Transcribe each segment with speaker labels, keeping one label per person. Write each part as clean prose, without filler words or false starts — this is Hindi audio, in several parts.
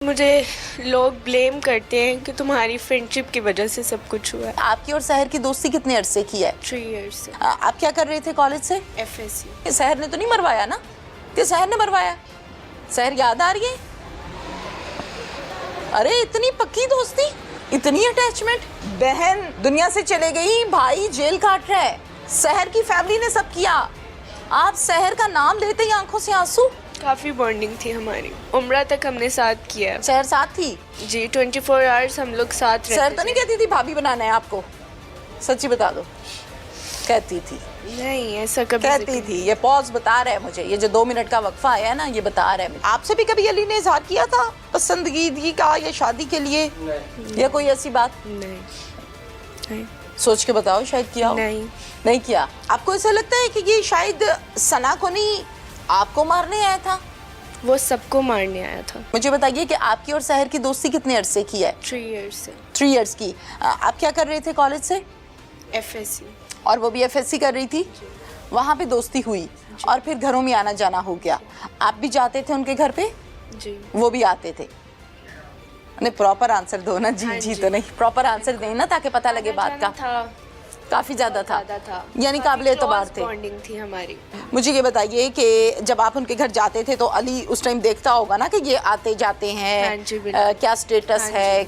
Speaker 1: मुझे लोग ब्लेम करते हैं कि तुम्हारी फ्रेंडशिप की वजह से सब कुछ हुआ है।
Speaker 2: आपकी और सहर की दोस्ती कितने अरसे की है?
Speaker 1: 3 years से।
Speaker 2: आप क्या कर रहे थे कॉलेज से?
Speaker 1: FSC।
Speaker 2: सहर ने तो नहीं मरवाया ना? कि सहर ने मरवाया? सहर याद आ रही है? अरे इतनी पक्की दोस्ती, इतनी अटैचमेंट। बहन दुनिया से चले गई, भाई जेल काट रहा है, सहर की फैमिली ने सब किया, आप सहर का नाम लेते ही आंखों से आंसू।
Speaker 1: काफ़ी बॉन्डिंग थी हमारी, उम्र तक हमने साथ किया है।
Speaker 2: सहर साथ थी
Speaker 1: जी, 24 hours हम लोग साथ रहते थे।
Speaker 2: सहर तो नहीं कहती थी भाभी बनाना है आपको? सच्ची बता दो। कहती थी?
Speaker 1: नहीं, ऐसा कभी
Speaker 2: कहती थी। ये पॉज बता रहा है मुझे, ये जो 2 मिनट का वक्फा आया है ना, ये बता रहा है। आपसे भी कभी अली ने इजहार किया था पसंदगी का या शादी के लिए? या कोई ऐसी बात?
Speaker 1: नहीं।
Speaker 2: सोच के बताओ, शायद किया हो। नहीं किया। आपको ऐसा लगता है कि ये शायद सना को नहीं आपको मारने आया था?
Speaker 1: वो सबको मारने आया था।
Speaker 2: मुझे बताइए कि आपकी और सहर की दोस्ती कितने अरसे की है?
Speaker 1: 3 years से।
Speaker 2: 3 years की। आप क्या कर रहे थे कॉलेज से?
Speaker 1: FSC।
Speaker 2: और वो भी FSC कर रही थी? वहाँ पे दोस्ती हुई और फिर घरों में आना जाना हो गया। आप भी जाते थे उनके घर पे?
Speaker 1: जी।
Speaker 2: वो भी आते थे? नहीं, प्रॉपर आंसर दो ना। जी जी तो नहीं, प्रॉपर आंसर दें ना ताकि पता लगे बात का।
Speaker 1: था
Speaker 2: काफी ज्यादा था, यानी काबिले एतबार थे।
Speaker 1: बॉन्डिंग थी हमारी।
Speaker 2: मुझे ये बताइए कि जब आप उनके घर जाते थे तो अली उस टाइम देखता होगा ना कि ये आते जाते हैं,
Speaker 1: हाँ जी, बिल्कुल।
Speaker 2: क्या स्टेटस है,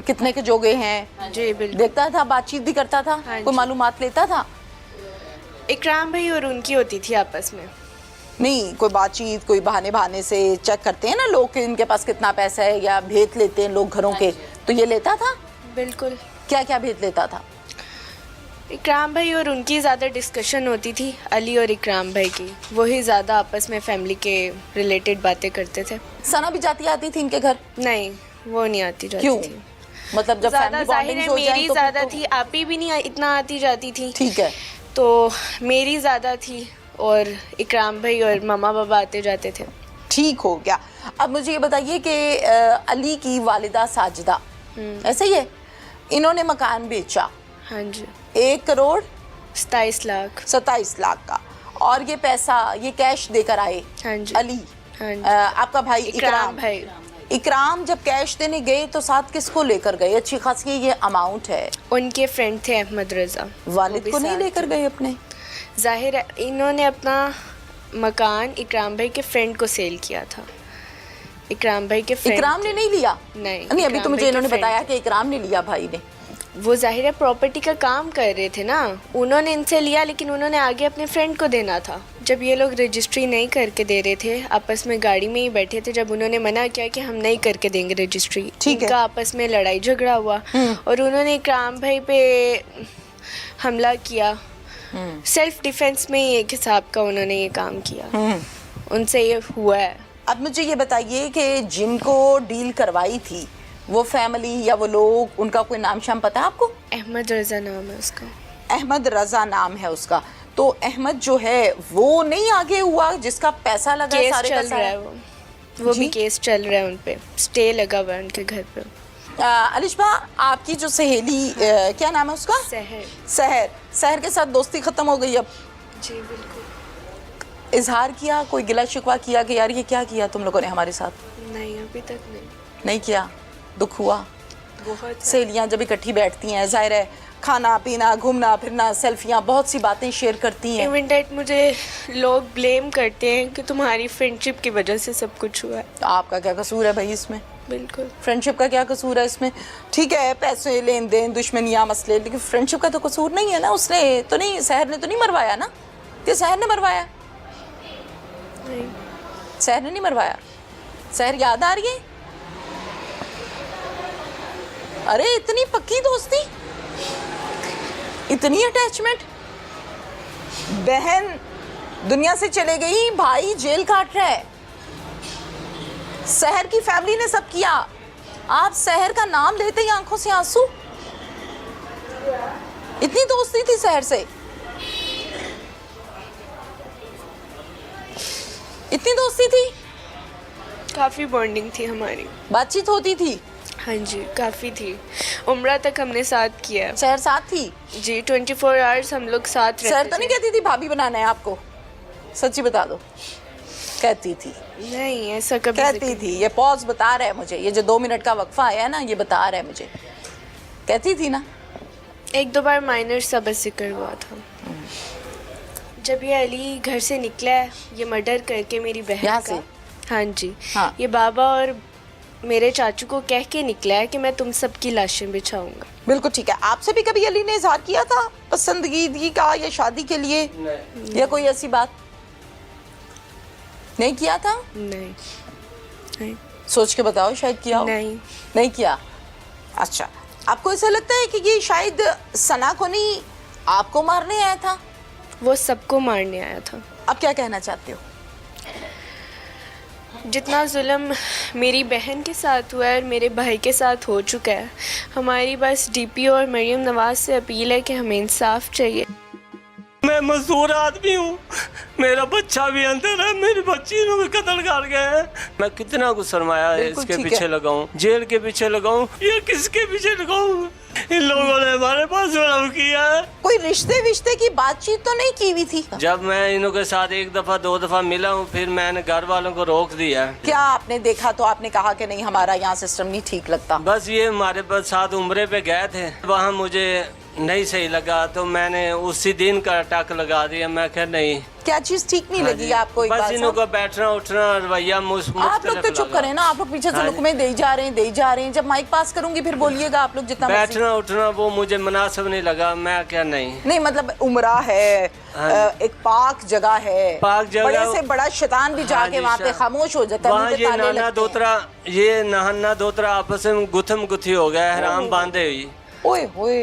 Speaker 2: कितने के जोगे हैं?
Speaker 1: जी बिल्कुल।
Speaker 2: देखता था, बातचीत भी करता था,
Speaker 1: हाँ
Speaker 2: कोई
Speaker 1: जी।
Speaker 2: मालूमात लेता था?
Speaker 1: इकराम भाई और उनकी होती थी आपस में।
Speaker 2: नहीं, कोई बातचीत, कोई बहाने से चेक करते हैं ना लोग कि इनके पास कितना पैसा है, या भेद लेते हैं लोग घरों के, तो ये लेता था?
Speaker 1: बिल्कुल।
Speaker 2: क्या क्या भेद लेता था?
Speaker 1: इकराम भाई और उनकी ज़्यादा डिस्कशन होती थी, अली और इकराम भाई की। वही ज़्यादा आपस में फैमिली के रिलेटेड बातें करते थे।
Speaker 2: सना भी जाती आती थी इनके घर?
Speaker 1: नहीं, वो नहीं आती जाती
Speaker 2: क्यों?
Speaker 1: थी।
Speaker 2: मतलब जब
Speaker 1: ज़्यादा
Speaker 2: फैमिली
Speaker 1: जाहिर
Speaker 2: बॉन्डिंग
Speaker 1: है
Speaker 2: हो जाए
Speaker 1: मेरी
Speaker 2: तो
Speaker 1: ज़्यादा
Speaker 2: फिर तो-
Speaker 1: थी, आपी भी नहीं इतना आती जाती थी।
Speaker 2: ठीक है।
Speaker 1: तो मेरी ज़्यादा थी और इकराम भाई और मामा बाबा आते जाते थे।
Speaker 2: ठीक हो गया। अब मुझे ये बताइए कि अली की वालिदा साजिदा, ऐसे ही है, इन्होंने मकान बेचा?
Speaker 1: हाँ जी।
Speaker 2: 1 करोड़
Speaker 1: 27 लाख।
Speaker 2: 27 लाख का, और ये पैसा ये कैश देकर आए?
Speaker 1: हाँ जी।
Speaker 2: अली?
Speaker 1: हाँ जी।
Speaker 2: आपका भाई
Speaker 1: इकराम भाई।
Speaker 2: इकराम जब कैश देने गए तो साथ किसको लेकर गए? अच्छी खासी ये अमाउंट है।
Speaker 1: उनके फ्रेंड थे अहमद रजा।
Speaker 2: वालिद को नहीं लेकर गए अपने?
Speaker 1: जाहिर है इन्होंने अपना मकान इकराम भाई के फ्रेंड को सेल किया था। इकराम भाई के फ्रेंड।
Speaker 2: इकराम ने नहीं लिया?
Speaker 1: नहीं,
Speaker 2: अभी तो
Speaker 1: इकराम
Speaker 2: मुझे
Speaker 1: भाई
Speaker 2: इन्होंने
Speaker 1: के
Speaker 2: बताया
Speaker 1: friend
Speaker 2: कि इकराम ने लिया भाई ने।
Speaker 1: वो जाहिर है प्रॉपर्टी का काम कर रहे थे ना, उन्होंने इनसे लिया, लेकिन उन्होंने आगे अपने फ्रेंड को देना था। जब ये लोग रजिस्ट्री नहीं करके दे रहे थे, आपस में गाड़ी में ही बैठे थे, जब उन्होंने मना किया कि हम नहीं करके देंगे रजिस्ट्री,
Speaker 2: ठीक है।
Speaker 1: इनका आपस में लड़ाई झगड़ा हुआ और उन्होंने इकराम भाई पे हमला किया। सेल्फ डिफेंस में ही एक हिसाब का उन्होंने ये काम किया, उनसे ये हुआ है।
Speaker 2: अब मुझे ये बताइए कि जिनको डील करवाई थी वो फैमिली या वो लोग, उनका कोई नाम शाम पता है आपको?
Speaker 1: अहमद रजा नाम है उसका।
Speaker 2: अहमद रजा नाम है उसका। तो अहमद जो है वो नहीं आगे हुआ जिसका पैसा लगा?
Speaker 1: केस
Speaker 2: सारे
Speaker 1: चल
Speaker 2: का
Speaker 1: रहा है, वो भी केस चल रहा है, उन पे स्टे लगा हुआ है उनके घर पे।
Speaker 2: अलिशबा, आपकी जो सहेली क्या नाम है उसका?
Speaker 1: सहर।
Speaker 2: सहर के साथ दोस्ती खत्म हो गई अब?
Speaker 1: जी बिल्कुल।
Speaker 2: इजहार किया, कोई गिला शिकवा किया कि यार ये क्या किया तुम लोगों ने हमारे साथ?
Speaker 1: नहीं, अभी तक
Speaker 2: नहीं किया। दुख हुआ?
Speaker 1: बहुत।
Speaker 2: सहेलियां जब इकट्ठी बैठती हैं, जाहिर है खाना पीना, घूमना फिरना, सेल्फियां, बहुत सी बातें शेयर करती हैं।
Speaker 1: इवन डेट मुझे लोग ब्लेम करते हैं कि तुम्हारी फ्रेंडशिप की वजह से सब कुछ हुआ है।
Speaker 2: तो आपका क्या कसूर है भाई इसमें?
Speaker 1: बिल्कुल।
Speaker 2: फ्रेंडशिप का क्या कसूर है इसमें? ठीक है, पैसे लेन देन, दुश्मनियां, मसले, लेकिन फ्रेंडशिप का तो कसूर नहीं है ना। उसने तो नहीं, सहर ने तो नहीं मरवाया ना? कि सहर ने मरवाया?
Speaker 1: नहीं।
Speaker 2: सहर ने नहीं मरवाया? सहर याद आ रही है? अरे इतनी पक्की दोस्ती, इतनी अटैचमेंट। बहन दुनिया से चले गई, भाई जेल काट रहा है, सहर की फैमिली ने सब किया, आप सहर का नाम लेते ही आंखों से आंसू। इतनी दोस्ती थी सहर से, इतनी दोस्ती थी,
Speaker 1: काफ़ी बॉन्डिंग थी हमारी,
Speaker 2: बातचीत होती थी?
Speaker 1: हाँ जी, काफ़ी थी। उम्र तक हमने साथ किया है।
Speaker 2: सहर साथ थी?
Speaker 1: जी, 24 hours हम लोग साथ रहते थे।
Speaker 2: सहर तो नहीं कहती थी भाभी बनाना है आपको? सच्ची बता दो। कहती थी,
Speaker 1: नहीं ऐसा कभी
Speaker 2: कहती थी। ये पॉज बता रहा है मुझे, ये जो 2 मिनट का वक्फा आया है ना, ये बता रहा है मुझे, कहती थी ना।
Speaker 1: एक दो बार माइनर सबक जिक्र हुआ था। जब ये अली घर से निकला है ये मर्डर करके मेरी बहन
Speaker 2: यहाँ
Speaker 1: का,
Speaker 2: से?
Speaker 1: हाँ जी,
Speaker 2: हाँ।
Speaker 1: ये बाबा और मेरे चाचू को कह के निकला है कि मैं तुम सबकी लाशें बिछाऊंगा।
Speaker 2: बिल्कुल ठीक है। आपसे भी कभी अली ने इजहार किया था पसंदीदगी का या शादी के लिए, या कोई ऐसी बात नहीं किया था?
Speaker 1: नहीं नहीं
Speaker 2: सोच के बताओ, शायद किया हो। नहीं किया। अच्छा, आपको ऐसा लगता है कि ये शायद सना को नहीं आपको मारने आया था?
Speaker 1: वो सबको मारने आया था।
Speaker 2: अब क्या कहना चाहते हो?
Speaker 1: जितना जुल्म मेरी बहन के साथ हुआ है और मेरे भाई के साथ हो चुका है, हमारी बस डीपीओ और मरियम नवाज से अपील है कि हमें इंसाफ चाहिए।
Speaker 3: मैं मजदूर आदमी हूँ, मेरा बच्चा भी अंदर है, मेरी बच्ची ने भी कत्ल कर गए हैं। मैं कितना कुछ सरमाया इसके पीछे लगाऊं, जेल के पीछे लगाऊं या किसके पीछे लगाऊं? इन लोगों ने हमारे पास जुल्म किया है।
Speaker 2: कोई रिश्ते विश्ते की बातचीत तो नहीं की हुई थी?
Speaker 3: जब मैं इन्हों के साथ 1 दफा 2 दफा मिला हूँ, फिर मैंने घर वालों को रोक दिया।
Speaker 2: क्या आपने देखा तो आपने कहा कि नहीं हमारा यहाँ सिस्टम नहीं ठीक लगता?
Speaker 3: बस ये हमारे पास साथ उम्रे पे गए थे, वहाँ मुझे नहीं सही लगा तो मैंने उसी दिन का टक लगा दिया। मैं कह नहीं,
Speaker 2: क्या चीज ठीक नहीं लगी आपको? एक
Speaker 3: बस
Speaker 2: बात
Speaker 3: इन्हों
Speaker 2: साहब,
Speaker 3: का बैठना उठना रवैया
Speaker 2: आप लोग तो चुप करें ना, आप लोग पीछे से लुकमे दे जा रहे हैं। जब माइक पास करूंगी फिर बोलिएगा आप लोग जितना मर्जी।
Speaker 3: बैठना उठना वो मुझे मुनासिब नहीं लगा। मैं क्या नहीं
Speaker 2: मतलब उमरा है, एक पाक जगह है,
Speaker 3: पाक जगह,
Speaker 2: बड़े से बड़ा शैतान भी जाके वहाँ पे खामोश हो जाता है।
Speaker 3: वहाँ ये नाना दोतरा, ये नहाना दोतरा आपस में गुथम गुथी हो गया, हराम बांधे हुई।
Speaker 2: ओए होए,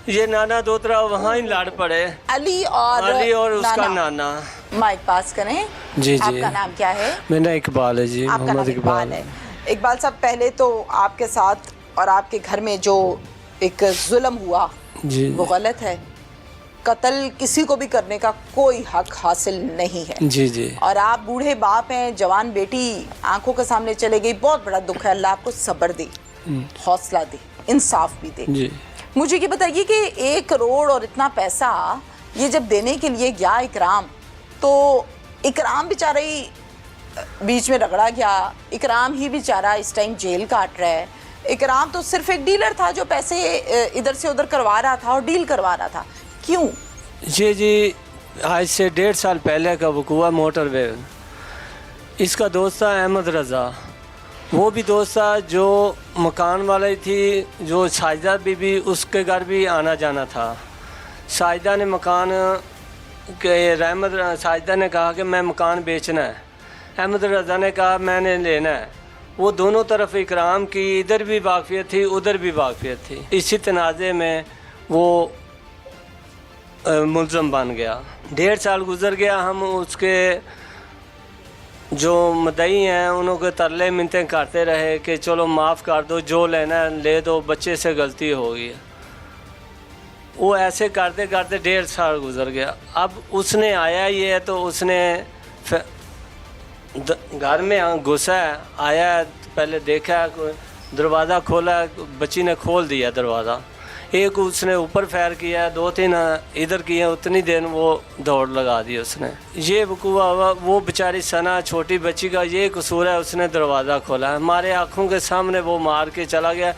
Speaker 3: ये नाना दोतरा वहाँ ही लड़ पड़े,
Speaker 2: अली और
Speaker 3: उसका नाना।
Speaker 2: माइक पास करें।
Speaker 3: जी जी।
Speaker 2: आपका नाम क्या है?
Speaker 3: मेरा इकबाल है जी,
Speaker 2: आपका नाम
Speaker 3: मोहम्मद
Speaker 2: इकबाल है। इकबाल साहब, पहले तो आपके साथ और आपके घर में जो एक जुल्म हुआ
Speaker 3: जी,
Speaker 2: वो गलत है। कत्ल किसी को भी करने का कोई हक हासिल नहीं है।
Speaker 3: जी जी।
Speaker 2: और आप बूढ़े बाप हैं, जवान बेटी आंखों के सामने चले गई, बहुत बड़ा दुख है। अल्लाह आपको सब्र दे, हौसला दे, इंसाफ भी दे।
Speaker 3: जी।
Speaker 2: मुझे ये बताइए कि 1 करोड़ और इतना पैसा ये जब देने के लिए गया इकराम, तो इकराम बेचारा ही बीच में रगड़ा गया। इकराम ही बेचारा इस टाइम जेल काट रहा है। इकराम तो सिर्फ एक डीलर था जो पैसे इधर से उधर करवा रहा था और डील करवा रहा था। क्यों?
Speaker 3: जी, आज से 1.5 साल पहले का वकूआ मोटरवे। इसका दोस्त था अहमद रज़ा, वो भी दोस्त था जो मकान वाली थी, जो साजिदा बीबी, उसके घर भी आना जाना था। साजिदा ने मकान के साजिदा ने कहा कि मैं मकान बेचना है, अहमद रज़ा ने कहा मैंने लेना है। वो दोनों तरफ इकराम की इधर भी वाक़फ़ियत थी, उधर भी वाक़फ़ियत थी। इसी तनाज़े में वो मुलज़म बन गया। 1.5 साल गुजर गया। हम उसके जो मदई हैं उनको तरले मिन्नतें करते रहे कि चलो माफ़ कर दो, जो लेना ले दो, बच्चे से गलती हो गई। वो ऐसे करते करते 1.5 साल गुजर गया। अब उसने आया ही है तो उसने घर में घुसा है, आया है, पहले देखा दरवाज़ा खोला, बच्ची ने खोल दिया दरवाज़ा। एक उसने ऊपर फायर किया, 2-3 इधर किए, उतनी देर वो दौड़ लगा दी उसने। ये वकूआ हुआ। वो बेचारी सना छोटी बच्ची का ये कसूर है, उसने दरवाज़ा खोला। हमारे आँखों के सामने वो मार के चला गया।